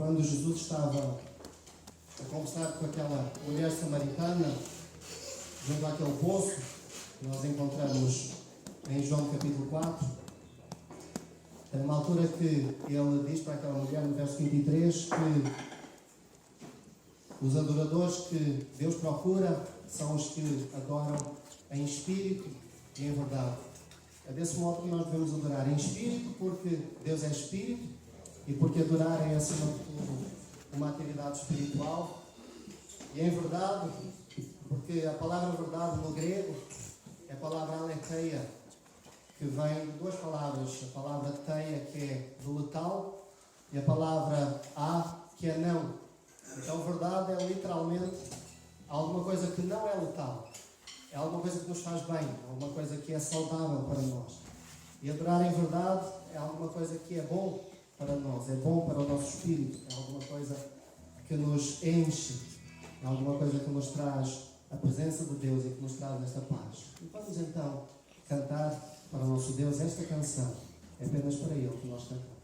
quando Jesus estava a conversar com aquela mulher samaritana, junto àquele poço, que nós encontramos em João capítulo 4, é uma altura que ele diz para aquela mulher, no verso 23, que os adoradores que Deus procura são os que adoram em espírito e em verdade. É desse modo que nós devemos adorar em espírito, porque Deus é espírito, e porque adorar é, acima de tudo, uma atividade espiritual. E em verdade, porque a palavra verdade no grego é a palavra aletheia, que vem de duas palavras. A palavra teia, que é do letal, e a palavra a, que é não. Então, verdade é literalmente alguma coisa que não é letal. É alguma coisa que nos faz bem, alguma coisa que é saudável para nós. E adorar em verdade é alguma coisa que é bom para nós, é bom para o nosso espírito, é alguma coisa que nos enche, é alguma coisa que nos traz a presença de Deus e que nos traz esta paz. E vamos então cantar para o nosso Deus esta canção. É apenas para Ele que nós cantamos.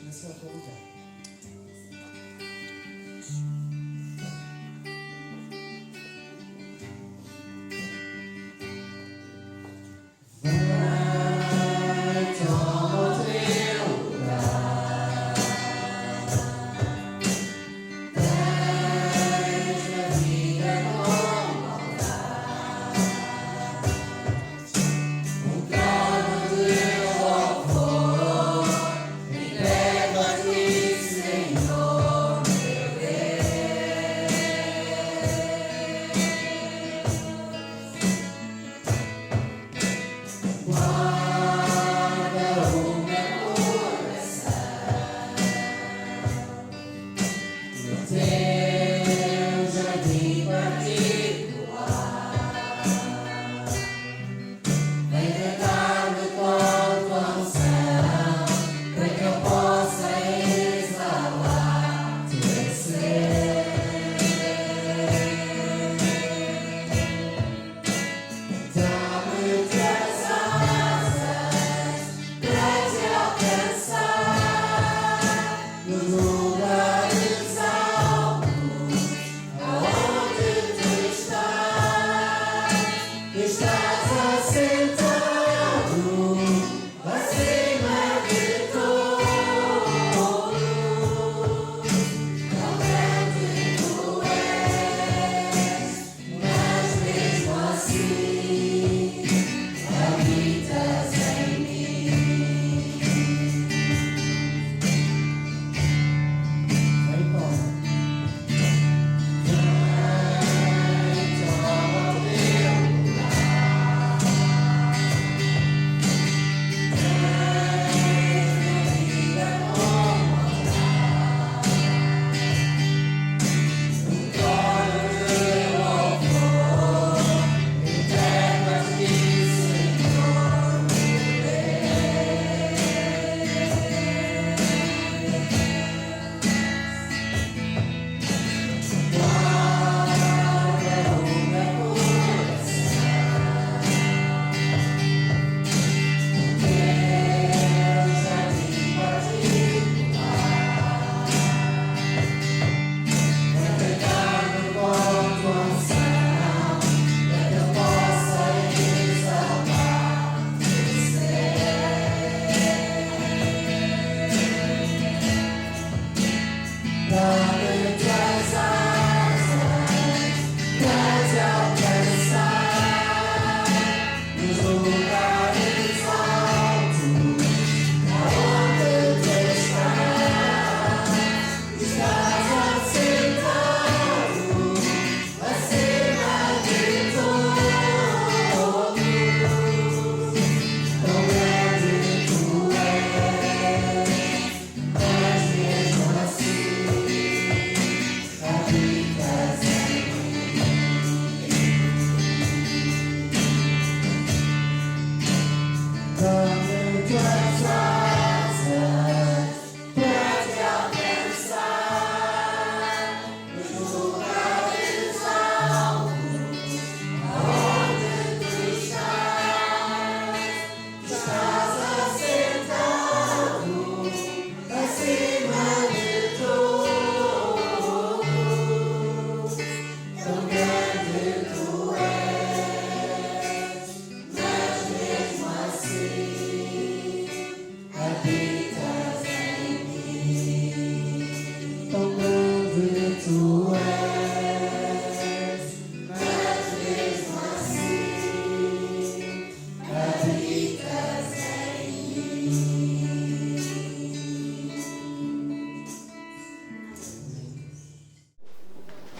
esse é o teu lugar.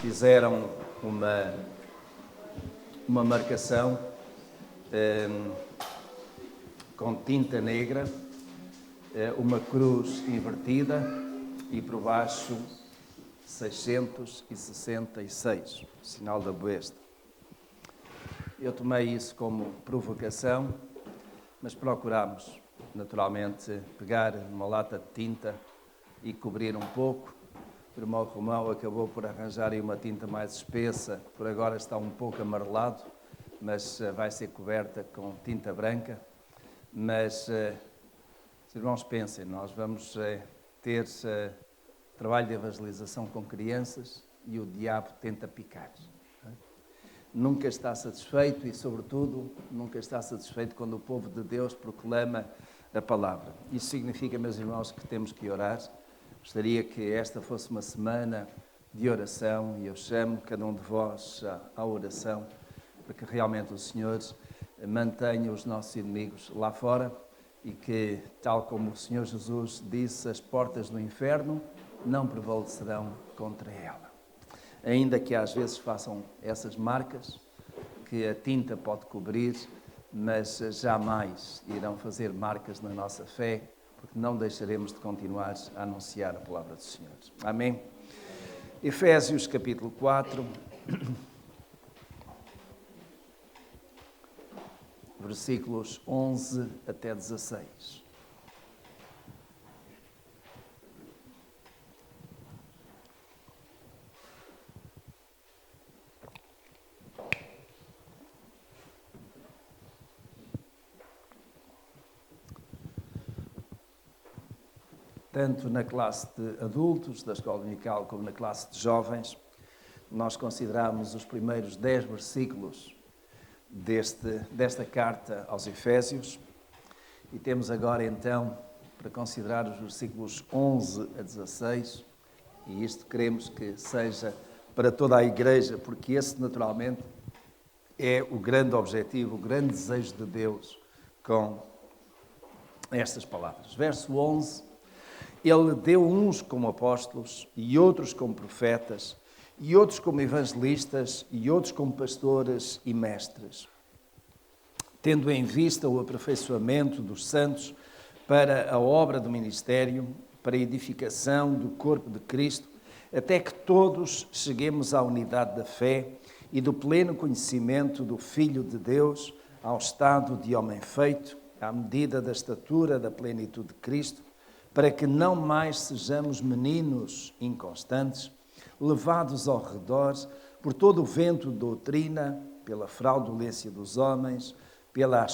Fizeram uma marcação com tinta negra, uma cruz invertida e por baixo 666, sinal da besta. Eu tomei isso como provocação, mas procurámos, naturalmente, pegar uma lata de tinta e cobrir um pouco. O irmão Romão acabou por arranjar aí uma tinta mais espessa, por agora está um pouco amarelado, mas vai ser coberta com tinta branca. Mas, os irmãos pensem, nós vamos ter trabalho de evangelização com crianças e o diabo tenta picar. Nunca está satisfeito e, sobretudo, nunca está satisfeito quando o povo de Deus proclama a palavra. Isso significa, meus irmãos, que temos que orar. Gostaria que esta fosse uma semana de oração e eu chamo cada um de vós à oração para que realmente o Senhor mantenha os nossos inimigos lá fora e que, tal como o Senhor Jesus disse, as portas do inferno não prevalecerão contra ela. Ainda que às vezes façam essas marcas que a tinta pode cobrir, mas jamais irão fazer marcas na nossa fé, porque não deixaremos de continuar a anunciar a palavra do Senhor. Amém? Efésios capítulo 4, versículos 11 até 16. Tanto na classe de adultos da Escola Dominical como na classe de jovens, nós consideramos os primeiros 10 versículos desta carta aos Efésios e temos agora então para considerar os versículos 11 a 16 e isto queremos que seja para toda a Igreja, porque esse naturalmente é o grande objetivo, o grande desejo de Deus com estas palavras. Verso 11: Ele deu uns como apóstolos e outros como profetas e outros como evangelistas e outros como pastores e mestres, tendo em vista o aperfeiçoamento dos santos para a obra do ministério, para a edificação do corpo de Cristo, até que todos cheguemos à unidade da fé e do pleno conhecimento do Filho de Deus, ao estado de homem feito, à medida da estatura da plenitude de Cristo, para que não mais sejamos meninos inconstantes, levados ao redor por todo o vento de doutrina, pela fraudulência dos homens, pela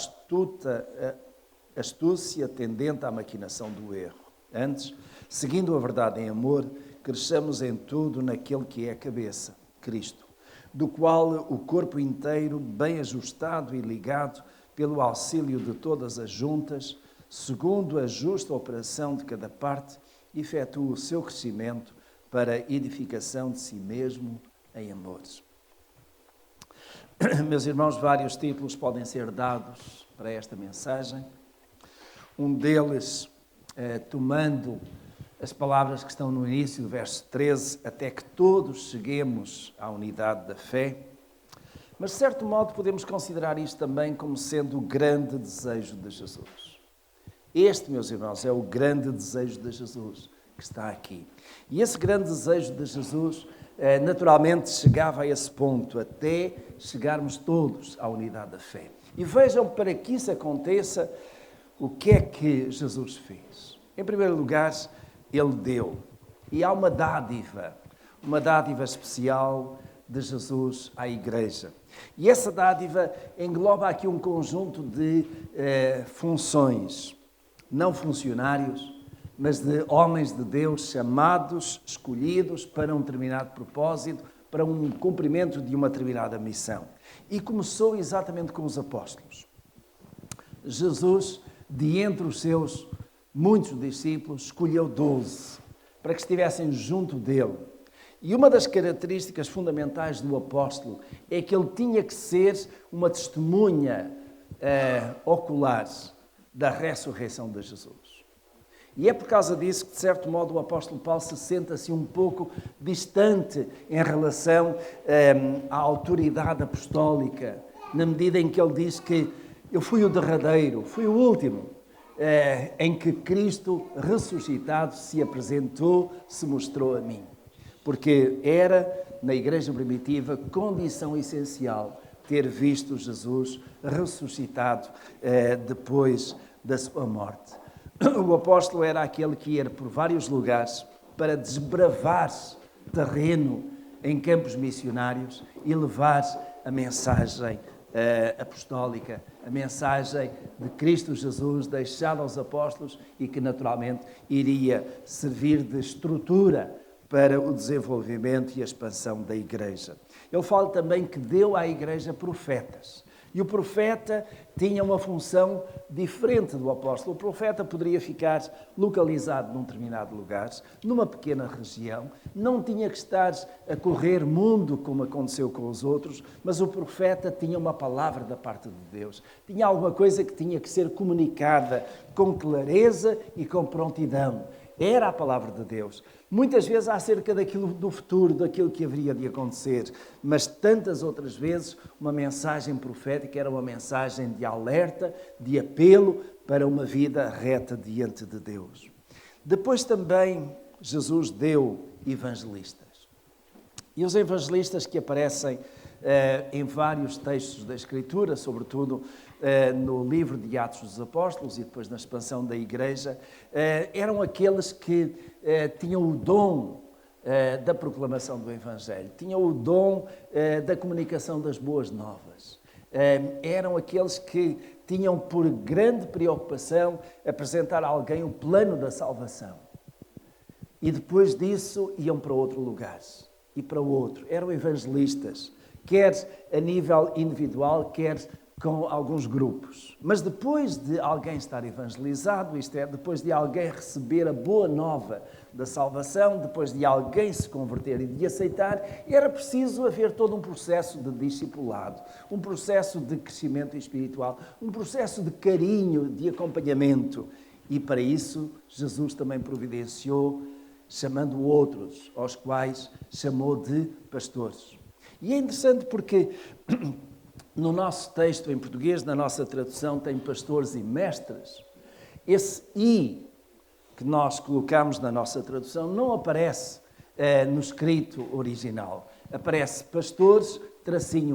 astúcia tendente à maquinação do erro. Antes, seguindo a verdade em amor, cresçamos em tudo naquele que é a cabeça, Cristo, do qual o corpo inteiro, bem ajustado e ligado pelo auxílio de todas as juntas, segundo a justa operação de cada parte, efetua o seu crescimento para a edificação de si mesmo em amores. Meus irmãos, vários títulos podem ser dados para esta mensagem. Um deles, tomando as palavras que estão no início do verso 13, até que todos cheguemos à unidade da fé. Mas, de certo modo, podemos considerar isto também como sendo o grande desejo de Jesus. Este, meus irmãos, é o grande desejo de Jesus que está aqui. E esse grande desejo de Jesus, naturalmente, chegava a esse ponto, até chegarmos todos à unidade da fé. E vejam, para que isso aconteça, o que é que Jesus fez? Em primeiro lugar, Ele deu. E há uma dádiva especial de Jesus à Igreja. E essa dádiva engloba aqui um conjunto de funções, não funcionários, mas de homens de Deus chamados, escolhidos para um determinado propósito, para um cumprimento de uma determinada missão. E começou exatamente com os apóstolos. Jesus, de entre os seus muitos discípulos, escolheu 12 para que estivessem junto dele. E uma das características fundamentais do apóstolo é que ele tinha que ser uma testemunha ocular da ressurreição de Jesus. E é por causa disso que, de certo modo, o apóstolo Paulo se sente assim um pouco distante em relação à autoridade apostólica, na medida em que ele diz que eu fui o derradeiro, fui o último, em que Cristo ressuscitado se apresentou, se mostrou a mim. Porque era, na igreja primitiva, condição essencial ter visto Jesus ressuscitado depois da sua morte. O apóstolo era aquele que ia por vários lugares para desbravar terreno em campos missionários e levar a mensagem apostólica, a mensagem de Cristo Jesus deixada aos apóstolos e que naturalmente iria servir de estrutura para o desenvolvimento e a expansão da igreja. Ele fala também que deu à igreja profetas. E o profeta tinha uma função diferente do apóstolo. O profeta poderia ficar localizado num determinado lugar, numa pequena região, não tinha que estar a correr mundo como aconteceu com os outros, mas o profeta tinha uma palavra da parte de Deus. Tinha alguma coisa que tinha que ser comunicada com clareza e com prontidão. Era a palavra de Deus. Muitas vezes acerca daquilo do futuro, daquilo que haveria de acontecer, mas tantas outras vezes uma mensagem profética era uma mensagem de alerta, de apelo para uma vida reta diante de Deus. Depois também Jesus deu evangelistas. E os evangelistas que aparecem em vários textos da Escritura, sobretudo no livro de Atos dos Apóstolos e depois na expansão da Igreja, eram aqueles que tinham o dom da proclamação do Evangelho, tinham o dom da comunicação das boas novas. Eram aqueles que tinham por grande preocupação apresentar a alguém o plano da salvação. E depois disso iam para outro lugar e para outro. Eram evangelistas, quer a nível individual, quer com alguns grupos. Mas depois de alguém estar evangelizado, isto é, depois de alguém receber a boa nova da salvação, depois de alguém se converter e de aceitar, era preciso haver todo um processo de discipulado, um processo de crescimento espiritual, um processo de carinho, de acompanhamento. E para isso, Jesus também providenciou, chamando outros, aos quais chamou de pastores. E é interessante porque no nosso texto em português, na nossa tradução, tem pastores e mestres. Esse "e" que nós colocamos na nossa tradução não aparece no escrito original. Aparece pastores,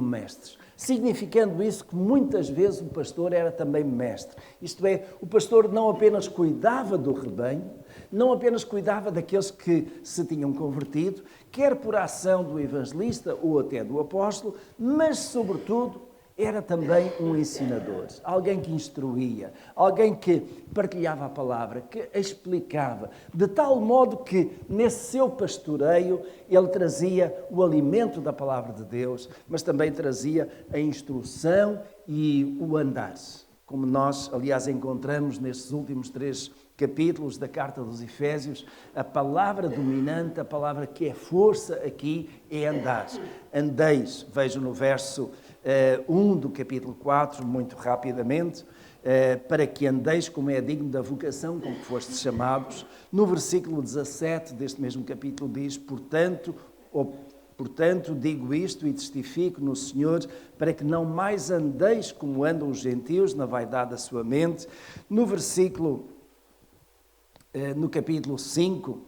mestres. Significando isso que muitas vezes o pastor era também mestre. Isto é, o pastor não apenas cuidava do rebanho, não apenas cuidava daqueles que se tinham convertido, quer por ação do evangelista ou até do apóstolo, mas, sobretudo, era também um ensinador, alguém que instruía, alguém que partilhava a palavra, que explicava, de tal modo que nesse seu pastoreio ele trazia o alimento da palavra de Deus, mas também trazia a instrução e o andar, como nós, aliás, encontramos nestes últimos 3 capítulos da Carta dos Efésios, a palavra dominante, a palavra que é força aqui é andar. Andeis, vejo no verso 1 do capítulo 4, muito rapidamente, para que andeis como é digno da vocação com que fostes chamados. No versículo 17 deste mesmo capítulo diz, portanto, digo isto e testifico no Senhor, para que não mais andeis como andam os gentios, na vaidade da sua mente. No capítulo 5,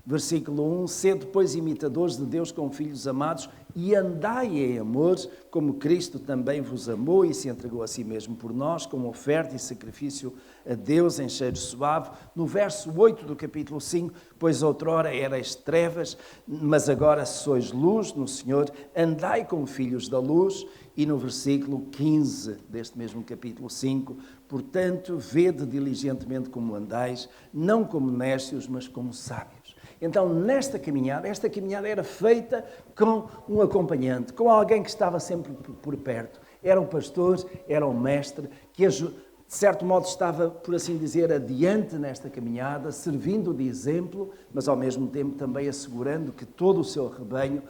versículo 1, sede, pois, imitadores de Deus como filhos amados e andai em amor, como Cristo também vos amou e se entregou a si mesmo por nós, como oferta e sacrifício a Deus em cheiro suave. No verso 8 do capítulo 5, pois outrora erais trevas, mas agora sois luz no Senhor, andai como filhos da luz. E no versículo 15 deste mesmo capítulo 5, portanto, vede diligentemente como andais, não como néscios, mas como sábios. Então, esta caminhada era feita com um acompanhante, com alguém que estava sempre por perto. Era um pastor, era um mestre, que de certo modo estava, por assim dizer, adiante nesta caminhada, servindo de exemplo, mas ao mesmo tempo também assegurando que todo o seu rebanho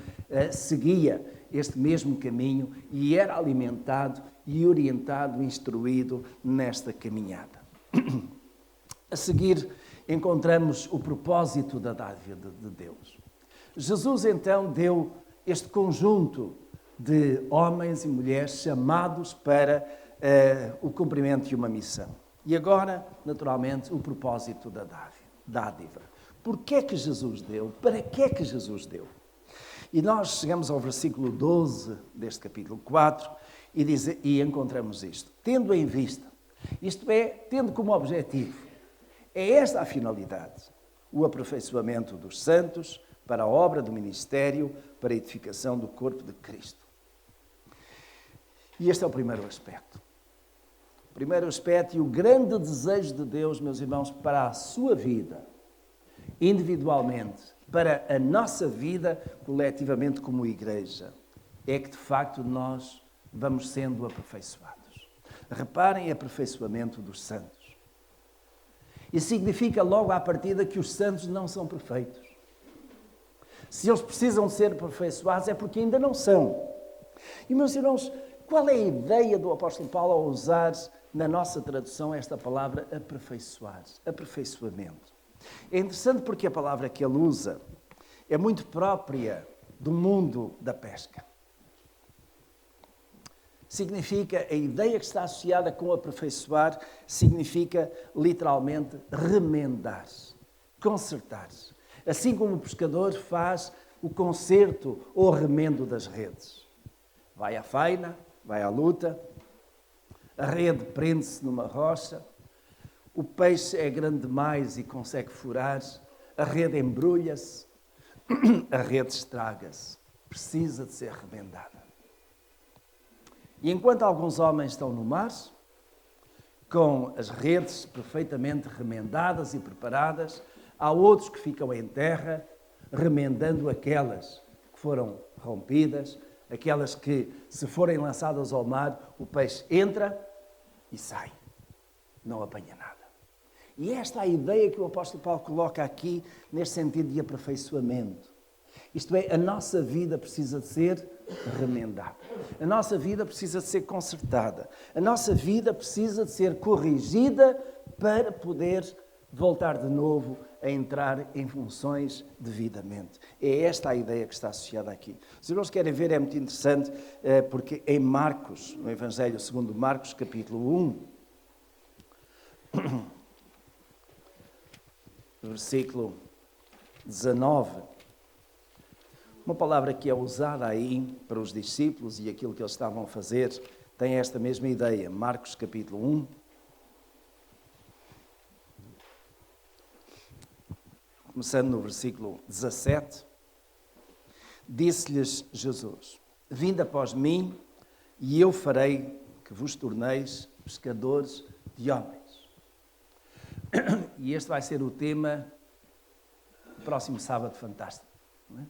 seguia este mesmo caminho e era alimentado e orientado, instruído nesta caminhada. A seguir, encontramos o propósito da dádiva de Deus. Jesus, então, deu este conjunto de homens e mulheres chamados para o cumprimento de uma missão. E agora, naturalmente, o propósito da dádiva. Porquê é que Jesus deu? Para que é que Jesus deu? E nós chegamos ao versículo 12 deste capítulo 4 e encontramos isto. Tendo em vista, isto é, tendo como objetivo, é esta a finalidade, o aperfeiçoamento dos santos para a obra do ministério, para a edificação do corpo de Cristo. E este é o primeiro aspecto. O primeiro aspecto e o grande desejo de Deus, meus irmãos, para a sua vida, individualmente, para a nossa vida coletivamente como igreja, é que de facto nós vamos sendo aperfeiçoados. Reparem o aperfeiçoamento dos santos. Isso significa logo à partida que os santos não são perfeitos. Se eles precisam ser aperfeiçoados é porque ainda não são. E, meus irmãos, qual é a ideia do apóstolo Paulo ao usar na nossa tradução esta palavra aperfeiçoar, aperfeiçoamento? É interessante porque a palavra que ele usa é muito própria do mundo da pesca. Significa, a ideia que está associada com aperfeiçoar, significa literalmente remendar, consertar. Assim como o pescador faz o conserto ou remendo das redes. Vai à faina, vai à luta, a rede prende-se numa rocha, o peixe é grande demais e consegue furar, a rede embrulha-se, a rede estraga-se, precisa de ser remendada. E enquanto alguns homens estão no mar, com as redes perfeitamente remendadas e preparadas, há outros que ficam em terra, remendando aquelas que foram rompidas, aquelas que, se forem lançadas ao mar, o peixe entra e sai, não apanha nada. E esta é a ideia que o apóstolo Paulo coloca aqui, neste sentido de aperfeiçoamento. Isto é, a nossa vida precisa de ser remendada. A nossa vida precisa de ser consertada. A nossa vida precisa de ser corrigida para poder voltar de novo a entrar em funções devidamente. É esta a ideia que está associada aqui. Os irmãos querem ver, é muito interessante, porque em Marcos, no Evangelho segundo Marcos, capítulo 1, versículo 19, uma palavra que é usada aí para os discípulos e aquilo que eles estavam a fazer, tem esta mesma ideia. Marcos capítulo 1. Começando no versículo 17. Disse-lhes Jesus: vinde após mim, e eu farei que vos torneis pescadores de homens. E este vai ser o tema do próximo sábado fantástico. Não é?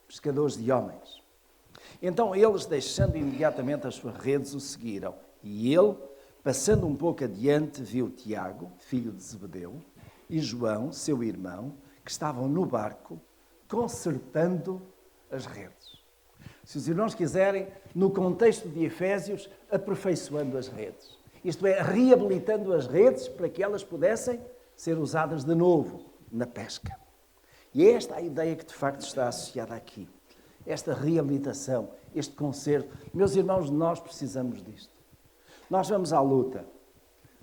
Pescadores de homens. Então eles, deixando imediatamente as suas redes, o seguiram. E ele, passando um pouco adiante, viu Tiago, filho de Zebedeu, e João, seu irmão, que estavam no barco, consertando as redes. Se os irmãos quiserem, no contexto de Efésios, aperfeiçoando as redes. Isto é, reabilitando as redes para que elas pudessem ser usadas de novo na pesca. E é esta a ideia que de facto está associada aqui. Esta reabilitação, este conserto. Meus irmãos, nós precisamos disto. Nós vamos à luta,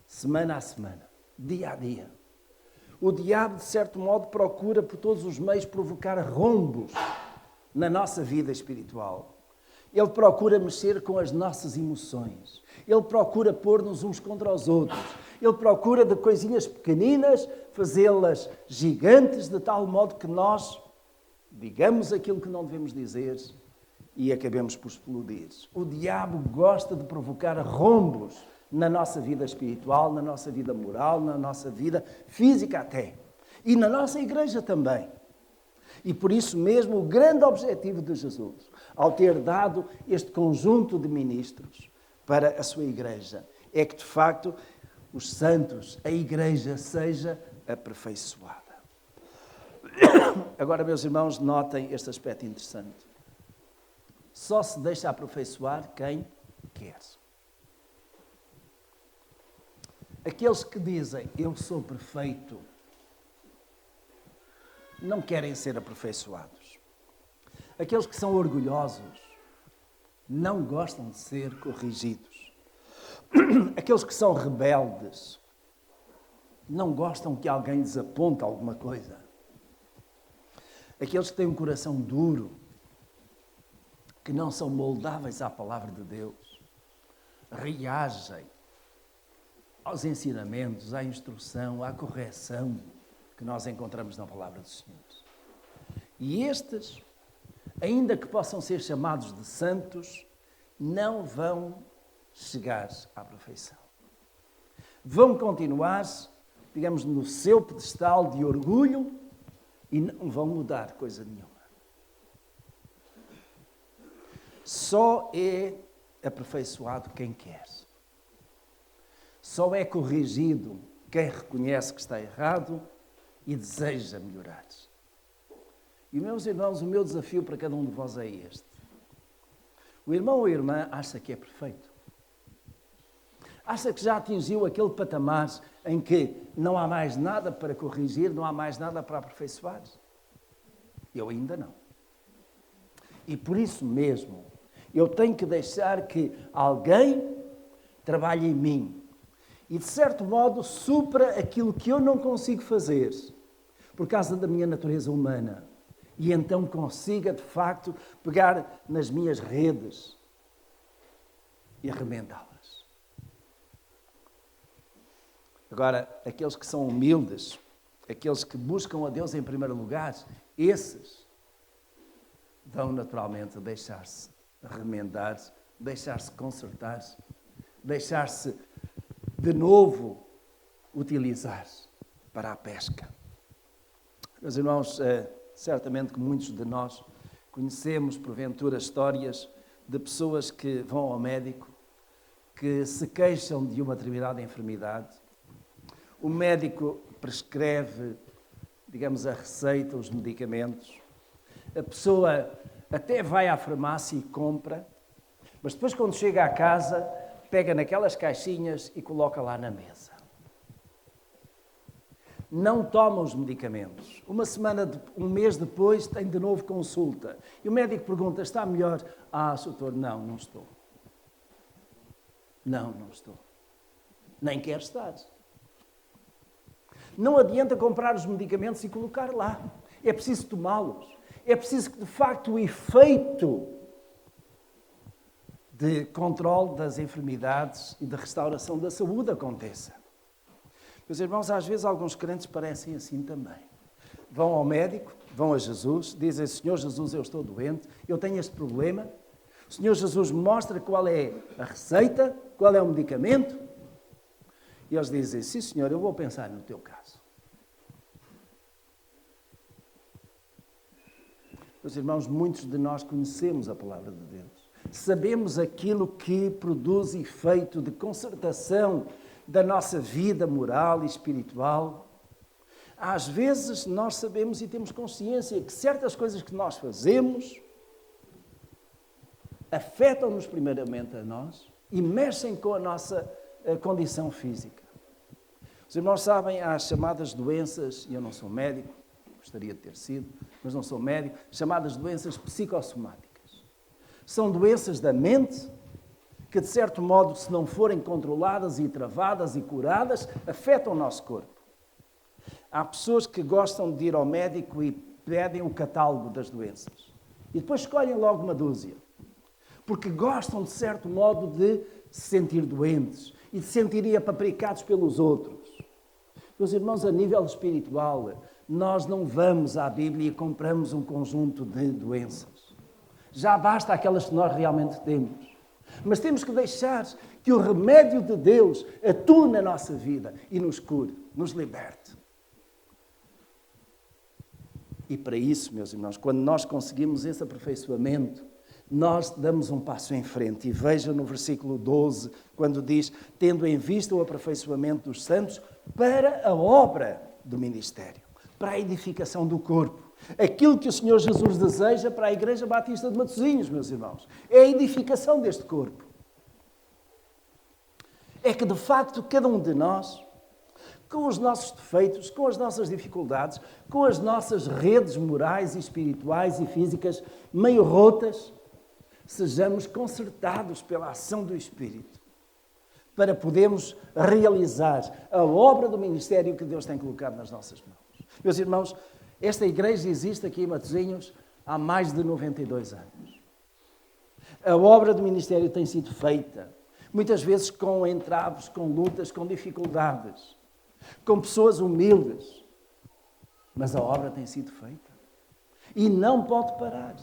semana a semana, dia a dia. O diabo, de certo modo, procura por todos os meios provocar rombos na nossa vida espiritual. Ele procura mexer com as nossas emoções. Ele procura pôr-nos uns contra os outros. Ele procura de coisinhas pequeninas fazê-las gigantes, de tal modo que nós digamos aquilo que não devemos dizer e acabemos por explodir. O diabo gosta de provocar rombos na nossa vida espiritual, na nossa vida moral, na nossa vida física até. E na nossa igreja também. E por isso mesmo o grande objetivo de Jesus, ao ter dado este conjunto de ministros para a sua igreja, é que de facto os santos, a igreja, seja aperfeiçoada. Agora, meus irmãos, notem este aspecto interessante. Só se deixa aperfeiçoar quem quer. Aqueles que dizem, eu sou perfeito, não querem ser aperfeiçoados. Aqueles que são orgulhosos não gostam de ser corrigidos. Aqueles que são rebeldes não gostam que alguém lhes aponte alguma coisa. Aqueles que têm um coração duro, que não são moldáveis à palavra de Deus, reagem aos ensinamentos, à instrução, à correção que nós encontramos na palavra do Senhor. E estes, ainda que possam ser chamados de santos, não vão chegar à perfeição. Vão continuar, digamos, no seu pedestal de orgulho e não vão mudar coisa nenhuma. Só é aperfeiçoado quem quer. Só é corrigido quem reconhece que está errado e deseja melhorar. E, meus irmãos, o meu desafio para cada um de vós é este. O irmão ou a irmã acha que é perfeito. Acha que já atingiu aquele patamar em que não há mais nada para corrigir, não há mais nada para aperfeiçoar? Eu ainda não. E por isso mesmo, eu tenho que deixar que alguém trabalhe em mim e, de certo modo, supra aquilo que eu não consigo fazer por causa da minha natureza humana. E então consiga, de facto, pegar nas minhas redes e arremendá-las. Agora, aqueles que são humildes, aqueles que buscam a Deus em primeiro lugar, esses vão naturalmente deixar-se remendar, deixar-se consertar, deixar-se de novo utilizar para a pesca. Meus irmãos, certamente que muitos de nós conhecemos, porventura, histórias de pessoas que vão ao médico, que se queixam de uma determinada enfermidade. O médico prescreve, digamos, a receita, os medicamentos. A pessoa até vai à farmácia e compra, mas depois, quando chega à casa, pega naquelas caixinhas e coloca lá na mesa. Não toma os medicamentos. Um mês depois, tem de novo consulta. E o médico pergunta, está melhor? Doutor, não estou. Não estou. Nem quer estar. Não adianta comprar os medicamentos e colocar lá. É preciso tomá-los. É preciso que, de facto, o efeito de controle das enfermidades e de restauração da saúde aconteça. Meus irmãos, às vezes alguns crentes parecem assim também. Vão ao médico, vão a Jesus, dizem, Senhor Jesus, eu estou doente, eu tenho este problema. O Senhor Jesus mostra qual é a receita, qual é o medicamento. E eles dizem, sim Senhor, eu vou pensar no teu caso. Meus irmãos, muitos de nós conhecemos a palavra de Deus. Sabemos aquilo que produz efeito de consertação da nossa vida moral e espiritual. Às vezes nós sabemos e temos consciência que certas coisas que nós fazemos afetam-nos primeiramente a nós e mexem com a nossa condição física. Os irmãos sabem, há as chamadas doenças, e eu não sou médico, gostaria de ter sido, mas não sou médico, chamadas doenças psicossomáticas. São doenças da mente que, de certo modo, se não forem controladas e travadas e curadas, afetam o nosso corpo. Há pessoas que gostam de ir ao médico e pedem o catálogo das doenças. E depois escolhem logo uma dúzia. Porque gostam, de certo modo, de se sentir doentes e de se sentirem apapricados pelos outros. Meus irmãos, a nível espiritual, nós não vamos à Bíblia e compramos um conjunto de doenças. Já basta aquelas que nós realmente temos. Mas temos que deixar que o remédio de Deus atue na nossa vida e nos cure, nos liberte. E para isso, meus irmãos, quando nós conseguimos esse aperfeiçoamento, nós damos um passo em frente. E veja no versículo 12, quando diz, tendo em vista o aperfeiçoamento dos santos para a obra do ministério, para a edificação do corpo. Aquilo que o Senhor Jesus deseja para a Igreja Batista de Matosinhos, meus irmãos, é a edificação deste corpo. É que, de facto, cada um de nós, com os nossos defeitos, com as nossas dificuldades, com as nossas redes morais e espirituais e físicas meio rotas, sejamos consertados pela ação do Espírito, para podermos realizar a obra do ministério que Deus tem colocado nas nossas mãos. Meus irmãos, esta igreja existe aqui em Matosinhos há mais de 92 anos. A obra do ministério tem sido feita, muitas vezes com entraves, com lutas, com dificuldades, com pessoas humildes, mas a obra tem sido feita e não pode parar.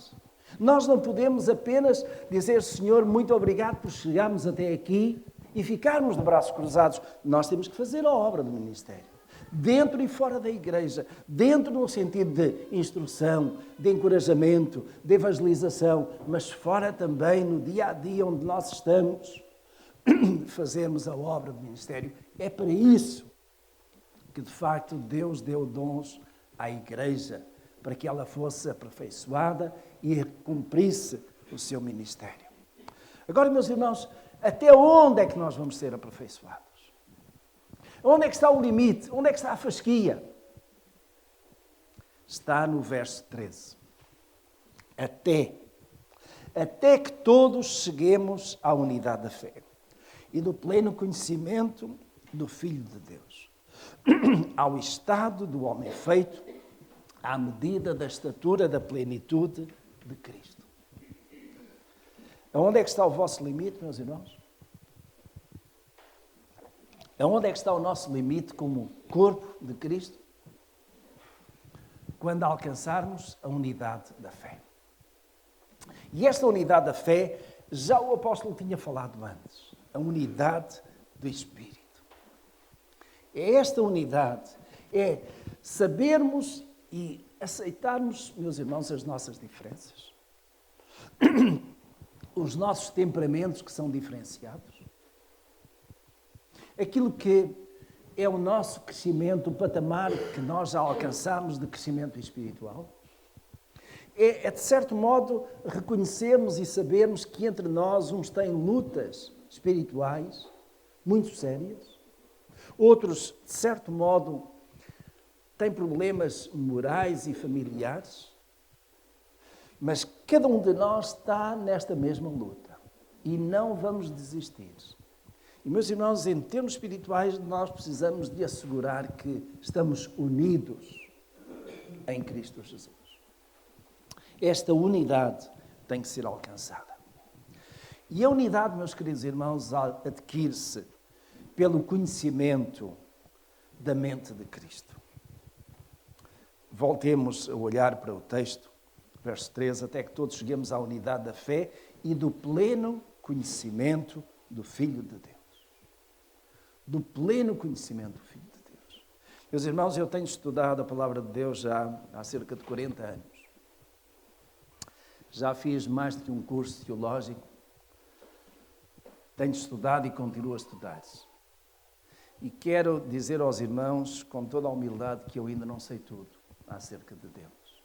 Nós não podemos apenas dizer, Senhor, muito obrigado por chegarmos até aqui e ficarmos de braços cruzados. Nós temos que fazer a obra do ministério. Dentro e fora da igreja. Dentro no sentido de instrução, de encorajamento, de evangelização, mas fora também no dia a dia onde nós estamos, fazermos a obra do ministério. É para isso que, de facto, Deus deu dons à igreja, para que ela fosse aperfeiçoada e cumprisse o seu ministério. Agora, meus irmãos, até onde é que nós vamos ser aperfeiçoados? Onde é que está o limite? Onde é que está a fasquia? Está no verso 13. Até que todos cheguemos à unidade da fé e do pleno conhecimento do Filho de Deus, ao estado do homem feito, à medida da estatura da plenitude de Cristo. Aonde é que está o vosso limite, meus irmãos? Aonde é que está o nosso limite como corpo de Cristo? Quando alcançarmos a unidade da fé. E esta unidade da fé, já o apóstolo tinha falado antes. A unidade do Espírito. É esta unidade, é sabermos e aceitarmos, meus irmãos, as nossas diferenças. Os nossos temperamentos que são diferenciados. Aquilo que é o nosso crescimento, o patamar que nós já alcançamos de crescimento espiritual. É, de certo modo, reconhecermos e sabermos que entre nós uns têm lutas espirituais muito sérias, outros, de certo modo, têm problemas morais e familiares, mas cada um de nós está nesta mesma luta e não vamos desistir. E, meus irmãos, em termos espirituais, nós precisamos de assegurar que estamos unidos em Cristo Jesus. Esta unidade tem que ser alcançada. E a unidade, meus queridos irmãos, adquire-se pelo conhecimento da mente de Cristo. Voltemos a olhar para o texto, verso 13, até que todos cheguemos à unidade da fé e do pleno conhecimento do Filho de Deus. Do pleno conhecimento do Filho de Deus. Meus irmãos, eu tenho estudado a palavra de Deus já há cerca de 40 anos. Já fiz mais do que um curso teológico. Tenho estudado e continuo a estudar. E quero dizer aos irmãos, com toda a humildade, que eu ainda não sei tudo acerca de Deus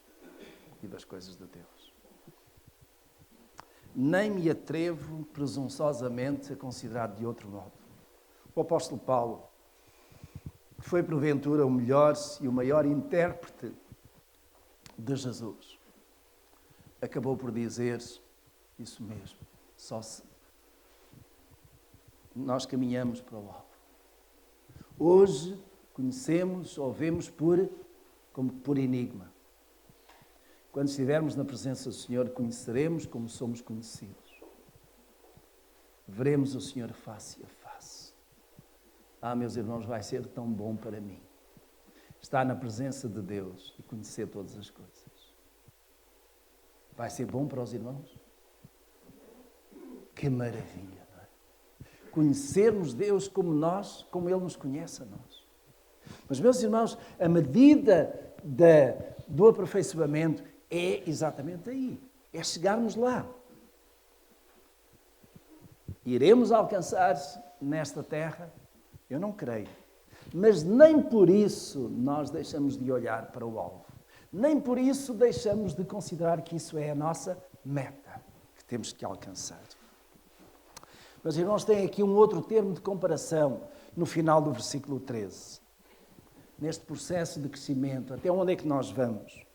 e das coisas de Deus. Nem me atrevo presunçosamente a considerar de outro modo. O apóstolo Paulo, que foi porventura o melhor e o maior intérprete de Jesus, acabou por dizer isso mesmo. Só se nós caminhamos para o alvo. Hoje conhecemos ou vemos como por enigma. Quando estivermos na presença do Senhor, conheceremos como somos conhecidos. Veremos o Senhor face a face. Ah, meus irmãos, vai ser tão bom para mim estar na presença de Deus e conhecer todas as coisas. Vai ser bom para os irmãos? Que maravilha, não é? Conhecermos Deus como Ele nos conhece a nós. Mas, meus irmãos, a medida do aperfeiçoamento é exatamente aí. É chegarmos lá. Iremos alcançar nesta terra? Eu não creio. Mas nem por isso nós deixamos de olhar para o alvo. Nem por isso deixamos de considerar que isso é a nossa meta, que temos que alcançar. Mas, irmãos, tem aqui um outro termo de comparação no final do versículo 13. Neste processo de crescimento, até onde é que nós vamos?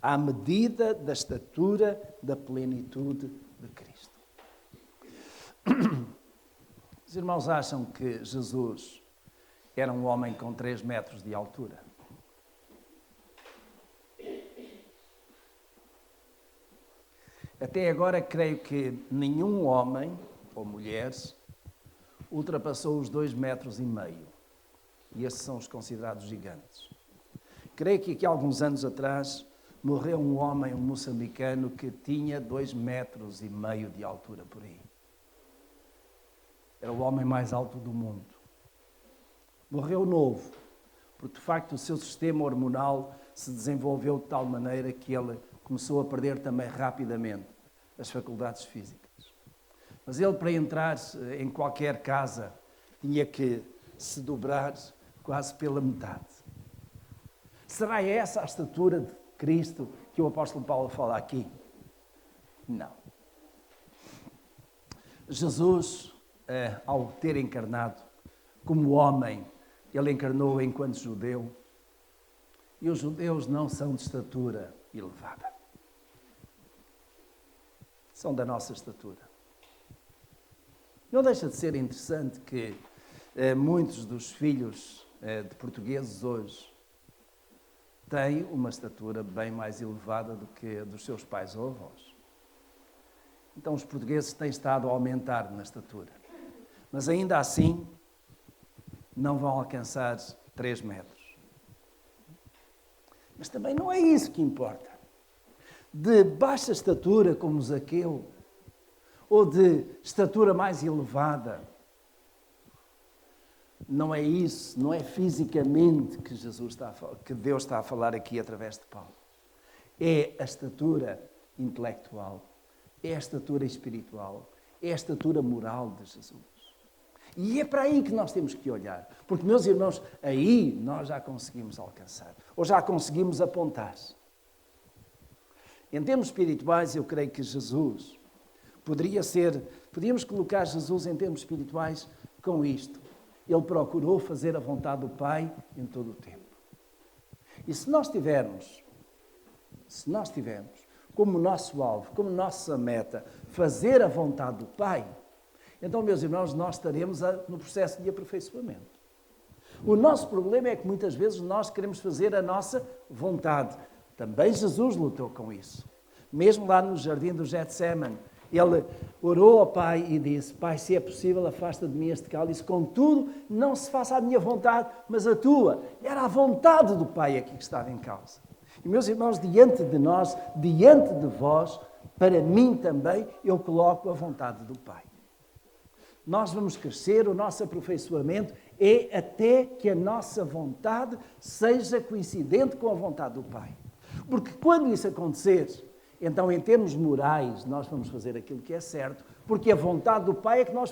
À medida da estatura da plenitude de Cristo. Os irmãos acham que Jesus era um homem com 3 metros de altura? Até agora, creio que nenhum homem ou mulher ultrapassou os 2,5 metros. E esses são os considerados gigantes. Creio que aqui há alguns anos atrás, morreu um homem, um moçambicano, que tinha 2,5 metros de altura por aí. Era o homem mais alto do mundo. Morreu novo, porque de facto o seu sistema hormonal se desenvolveu de tal maneira que ele começou a perder também rapidamente as faculdades físicas. Mas ele, para entrar em qualquer casa, tinha que se dobrar quase pela metade. Será essa a estatura de Cristo que o apóstolo Paulo fala aqui? Não. Jesus, ao ter encarnado como homem, ele encarnou enquanto judeu, e os judeus não são de estatura elevada. São da nossa estatura. Não deixa de ser interessante que muitos dos filhos de portugueses hoje têm uma estatura bem mais elevada do que a dos seus pais ou avós. Então os portugueses têm estado a aumentar na estatura. Mas ainda assim não vão alcançar 3 metros. Mas também não é isso que importa. De baixa estatura como Zaqueu, ou de estatura mais elevada, não é isso, não é fisicamente que Deus está a falar aqui através de Paulo. É a estatura intelectual, é a estatura espiritual, é a estatura moral de Jesus. E é para aí que nós temos que olhar. Porque, meus irmãos, aí nós já conseguimos alcançar, ou já conseguimos apontar. Em termos espirituais, eu creio que Jesus podíamos colocar Jesus em termos espirituais com isto. Ele procurou fazer a vontade do Pai em todo o tempo. E se nós tivermos como nosso alvo, como nossa meta, fazer a vontade do Pai, então, meus irmãos, nós estaremos no processo de aperfeiçoamento. O nosso problema é que muitas vezes nós queremos fazer a nossa vontade. Também Jesus lutou com isso. Mesmo lá no jardim do Getsemane, ele orou ao Pai e disse: Pai, se é possível, afasta de mim este cálice. Contudo, não se faça a minha vontade, mas a tua. Era a vontade do Pai aqui que estava em causa. E, meus irmãos, diante de nós, diante de vós, para mim também, eu coloco a vontade do Pai. Nós vamos crescer, o nosso aperfeiçoamento é até que a nossa vontade seja coincidente com a vontade do Pai. Porque quando isso acontecer, então em termos morais nós vamos fazer aquilo que é certo, porque a vontade do Pai é que nós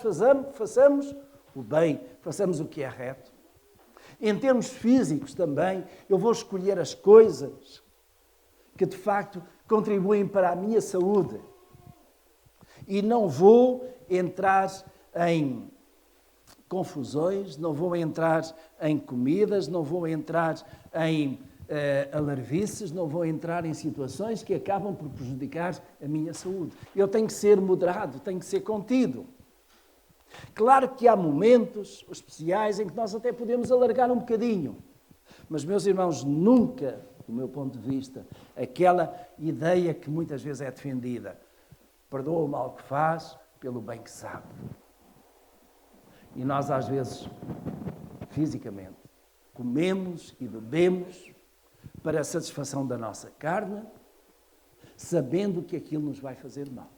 façamos o bem, façamos o que é reto. Em termos físicos também, eu vou escolher as coisas que de facto contribuem para a minha saúde e não vou entrar em confusões, não vou entrar em comidas, não vou entrar em alarvices, não vou entrar em situações que acabam por prejudicar a minha saúde. Eu tenho que ser moderado, tenho que ser contido. Claro que há momentos especiais em que nós até podemos alargar um bocadinho, mas, meus irmãos, nunca, do meu ponto de vista, aquela ideia que muitas vezes é defendida: perdoa o mal que faz pelo bem que sabe. E nós, às vezes, fisicamente, comemos e bebemos para a satisfação da nossa carne, sabendo que aquilo nos vai fazer mal.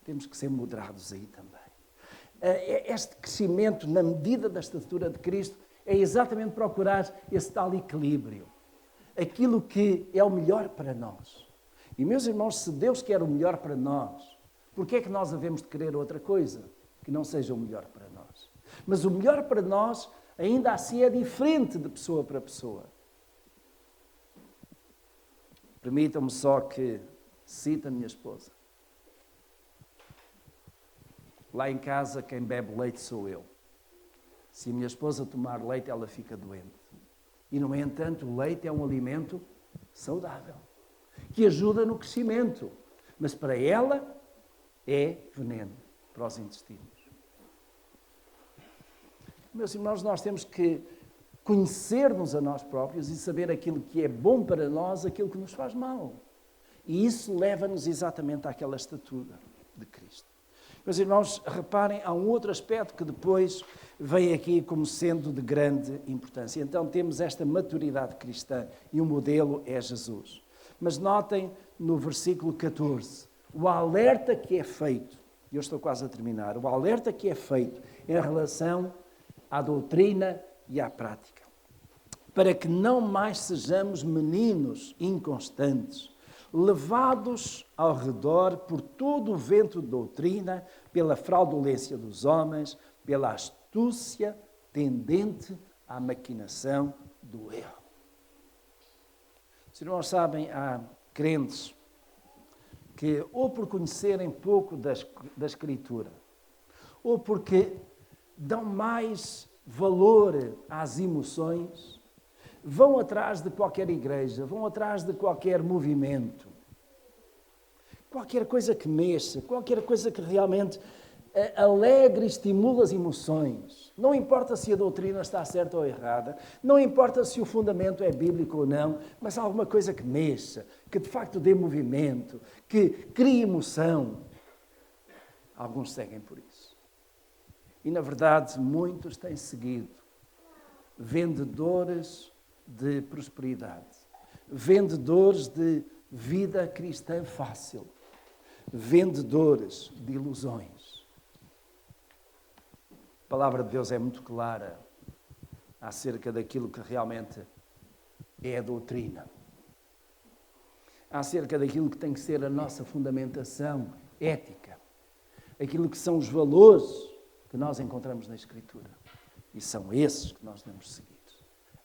Temos que ser moderados aí também. Este crescimento, na medida da estatura de Cristo, é exatamente procurar esse tal equilíbrio. Aquilo que é o melhor para nós. E, meus irmãos, se Deus quer o melhor para nós, por que é que nós havemos de querer outra coisa que não seja o melhor para nós? Mas o melhor para nós, ainda assim, é diferente de pessoa para pessoa. Permitam-me só que cite a minha esposa. Lá em casa, quem bebe leite sou eu. Se a minha esposa tomar leite, ela fica doente. E, no entanto, o leite é um alimento saudável, que ajuda no crescimento. Mas para ela é veneno para os intestinos. Meus irmãos, nós temos que conhecer-nos a nós próprios e saber aquilo que é bom para nós, aquilo que nos faz mal. E isso leva-nos exatamente àquela estatura de Cristo. Meus irmãos, reparem, há um outro aspecto que depois vem aqui como sendo de grande importância. Então temos esta maturidade cristã e o modelo é Jesus. Mas notem no versículo 14, o alerta que é feito, eu estou quase a terminar, o alerta que é feito em relação à doutrina e à prática. Para que não mais sejamos meninos inconstantes, levados ao redor por todo o vento de doutrina, pela fraudulência dos homens, pela astúcia tendente à maquinação do erro. Os irmãos sabem, há crentes que, ou por conhecerem pouco da Escritura, ou porque dão mais valor às emoções, vão atrás de qualquer igreja, vão atrás de qualquer movimento, qualquer coisa que mexa, qualquer coisa que realmente alegre e estimula as emoções. Não importa se a doutrina está certa ou errada, não importa se o fundamento é bíblico ou não, mas alguma coisa que mexa, que de facto dê movimento, que crie emoção. Alguns seguem por isso. E na verdade muitos têm seguido vendedores de prosperidade, vendedores de vida cristã fácil, vendedores de ilusões. A palavra de Deus é muito clara acerca daquilo que realmente é a doutrina, acerca daquilo que tem que ser a nossa fundamentação ética, aquilo que são os valores que nós encontramos na Escritura. E são esses que nós devemos seguir.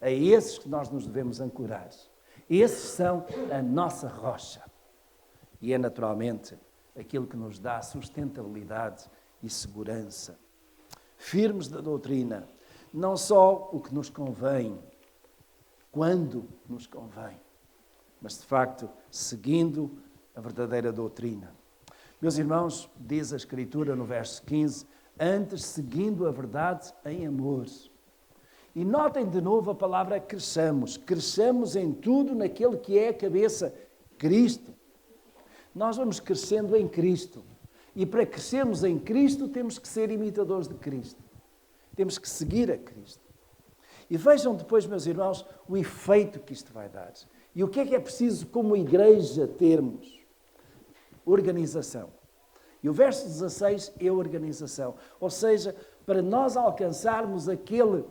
A esses que nós nos devemos ancorar. Esses são a nossa rocha. E é naturalmente aquilo que nos dá sustentabilidade e segurança. Firmes da doutrina, não só o que nos convém, quando nos convém, mas de facto seguindo a verdadeira doutrina. Meus irmãos, diz a Escritura no verso 15, antes seguindo a verdade em amor. E notem de novo a palavra cresçamos. Cresçamos em tudo naquele que é a cabeça, Cristo. Nós vamos crescendo em Cristo. E para crescermos em Cristo temos que ser imitadores de Cristo. Temos que seguir a Cristo. E vejam depois, meus irmãos, o efeito que isto vai dar. E o que é preciso como igreja termos? Organização. E o verso 16 é organização. Ou seja, para nós alcançarmos aquela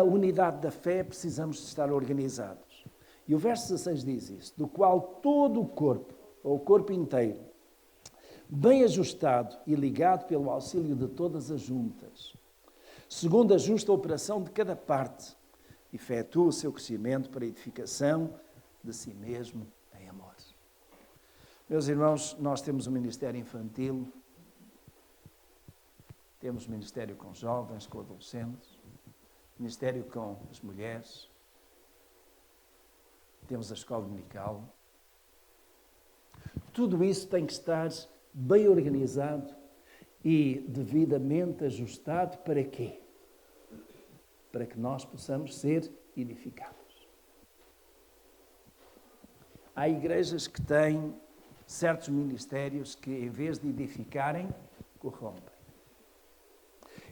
unidade da fé, precisamos de estar organizados. E o verso 16 diz isso, do qual todo o corpo, ou o corpo inteiro, bem ajustado e ligado pelo auxílio de todas as juntas, segundo a justa operação de cada parte, efetua o seu crescimento para a edificação de si mesmo em amor. Meus irmãos, nós temos um ministério infantil, temos ministério com jovens, com adolescentes, ministério com as mulheres, temos a escola dominical. Tudo isso tem que estar bem organizado e devidamente ajustado para quê? Para que nós possamos ser edificados. Há igrejas que têm certos ministérios que, em vez de edificarem, corrompem.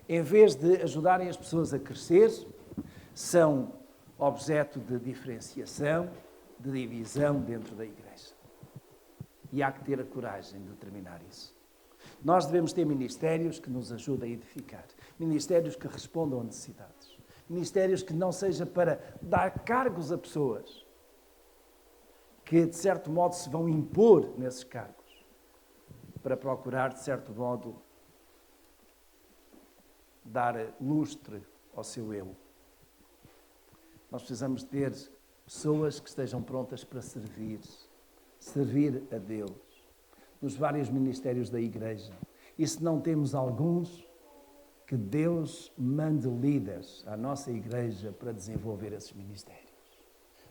Em vez de ajudarem as pessoas a crescer, são objeto de diferenciação, de divisão dentro da igreja. E há que ter a coragem de determinar isso. Nós devemos ter ministérios que nos ajudem a edificar. Ministérios que respondam a necessidades. Ministérios que não seja para dar cargos a pessoas que, de certo modo, se vão impor nesses cargos. Para procurar, de certo modo, dar lustre ao seu eu. Nós precisamos ter pessoas que estejam prontas para servir a Deus, nos vários ministérios da igreja. E se não temos alguns, que Deus mande líderes à nossa igreja para desenvolver esses ministérios.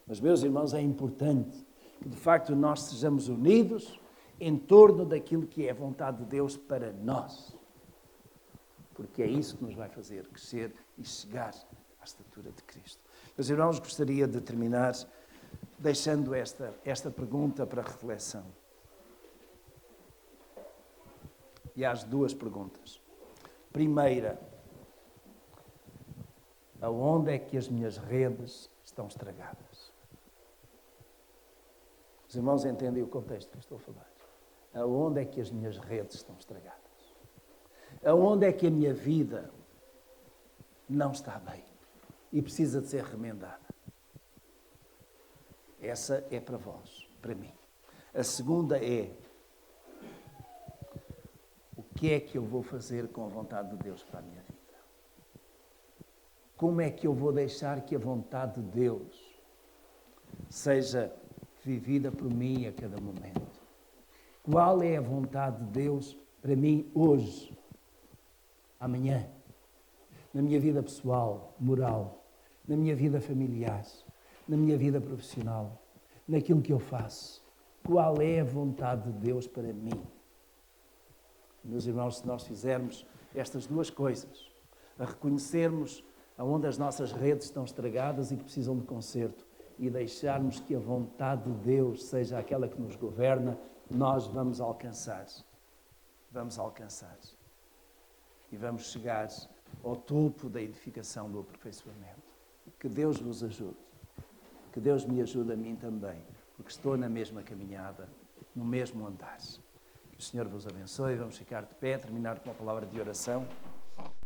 Mas, meus irmãos, é importante que, de facto, nós sejamos unidos em torno daquilo que é a vontade de Deus para nós. Porque é isso que nos vai fazer crescer e chegar à estatura de Cristo. Meus irmãos, gostaria de terminar deixando esta pergunta para reflexão. e às duas perguntas. Primeira, aonde é que as minhas redes estão estragadas? Os irmãos entendem o contexto que eu estou a falar. Aonde é que as minhas redes estão estragadas? Aonde é que a minha vida não está bem e precisa de ser remendada? Essa é para vós, para mim. A segunda é: o que é que eu vou fazer com a vontade de Deus para a minha vida? Como é que eu vou deixar que a vontade de Deus seja vivida por mim a cada momento? Qual é a vontade de Deus para mim hoje, amanhã, na minha vida pessoal, moral, na minha vida familiar, na minha vida profissional, naquilo que eu faço? Qual é a vontade de Deus para mim? Meus irmãos, se nós fizermos estas duas coisas, a reconhecermos aonde as nossas redes estão estragadas e que precisam de conserto, e deixarmos que a vontade de Deus seja aquela que nos governa, nós vamos alcançar. Vamos alcançar. E vamos chegar ao topo da edificação do aperfeiçoamento. Que Deus vos ajude. Que Deus me ajude a mim também, porque estou na mesma caminhada, no mesmo andar. Que o Senhor vos abençoe. Vamos ficar de pé, terminar com uma palavra de oração.